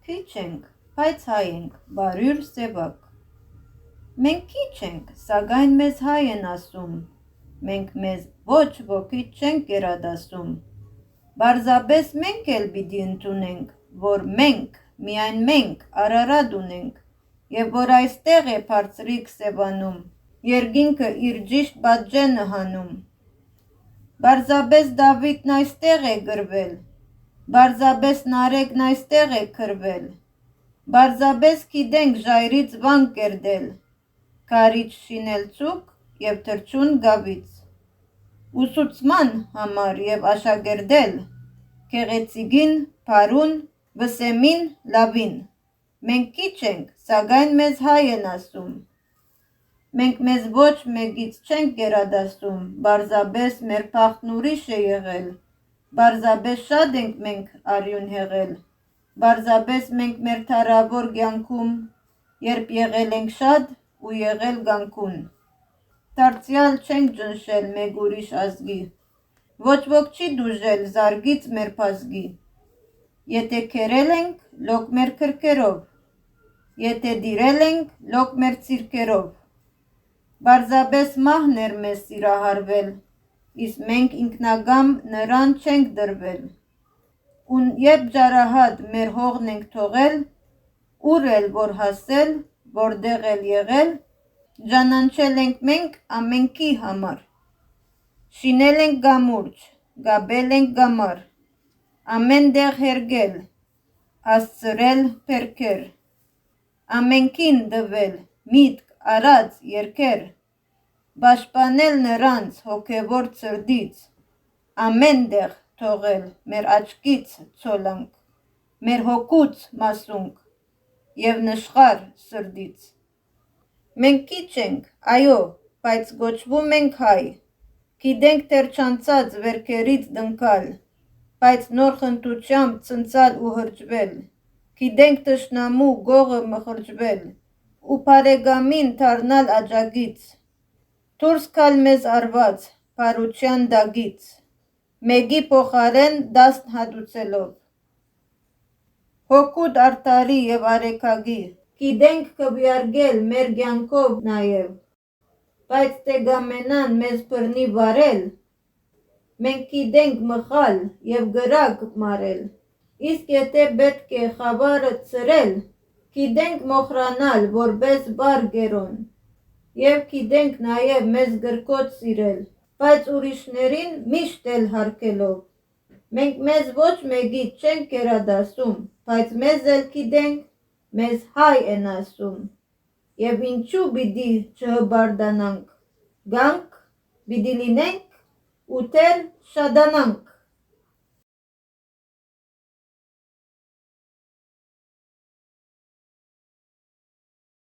Քիչ ենք, բայց հայ ենք, բարյուր սևակ։ Մենք քիչ ենք, սակայն մեզ հայ են ասում, մենք մեզ ոչ ոքից չենք գերադասում։ Պարզապես մենք էլ պիտի ընդունենք, որ մենք, միայն մենք Արարատ ունենք, և որ այստեղ է բարձրիկ Սևանում, երկինքը իր ճիշտ պատժենը հանում։ Պարզապես Դավիթն այստեղ է գրվել, պարզապես Նարեկն այստեղ է քրվել, պարզապես գիտենք ժայռից վանք կերտել, քարից շինել ծուկ և թռչուն գավից, ուսուցման համար և աշակերտել, գեղեցիկին, բարուն, վսեմին, լավին։ Մենք քիչ ենք, սակայն մեզ հայ են ասում։ Մենք մեզ ոչ մեկից չենք գերադասում, պարզապես մեր բախտն ուրիշ է եղել, պարզապես շատ ենք մենք արյուն հեղել, պարզապես մենք մեր թարավոր կյանքում, երբ եղել ենք շատ ու եղել կանկուն, դարձյալ չենք ճնշել մեկ ուրիշ ազգի, ոչ ոք չի տուժել զարկից մեր բազկի, եթե քերել ենք, լոկ մեր քրքերով, եթե դիրել ենք, լոկ մեր ցիրկերով, պարզապես մահն էր մեզ սիրահարվել, իսկ մենք ինքնակամ նրան չենք դրվել, ու երբ ջարահատ մեր հողն ենք թողել, ուր էլ որ հասել, որտեղ էլ եղել, ճանաչել ենք մենք ամենքի համար, շինել ենք կամուրջ, կապել ենք կամար, ամեն տեղ հերկել, հասցրել փերքեր, ամենքին տվել միտք, արած, երգեր, պաշտպանել նրանց հոգևոր ցրտից, ամեն տեղ թողել մեր աչքից ցոլանք, մեր հոգուց մասունք և նշխար սրտից։ Մենք քիչ ենք, այո, բայց կոչվում ենք հայ, գիտենք դեռ չանցած վերքերից տնկալ, բայց նոր խնդությամբ ցնցալ ու հրճվել, գիտենք թշնամու գողը մխրճվել, ու բարեկամին դառնալ աջակից, դուրս գալ մեզ արված բարության տակից, մեկի փոխարեն 10 հատուցելով։ Հոգուդ արդարի և արեգակի, գիտենք քվեարկել մեր կյանքով նաև, բայց թե կամենան մեզ բռնի վարել, մենք գիտենք մխալ և կրակ մարել, իսկ եթե պետք է խավարը ցրել, գիտենք մոխրանալ որպես վար կերոն, և գիտենք նաև մեզ կրկոտ սիրել, բայց ուրիշներին միշտ էլ հարգելով։ Մենք մեզ ոչ մեկից չենք գերադասում, բայց մեզ էլ գիտենք, մեզ հայ են ասում, և ինչու պիտի չհպարտանանք, գանք, պիտի լինենք ու դեռ շատանանք։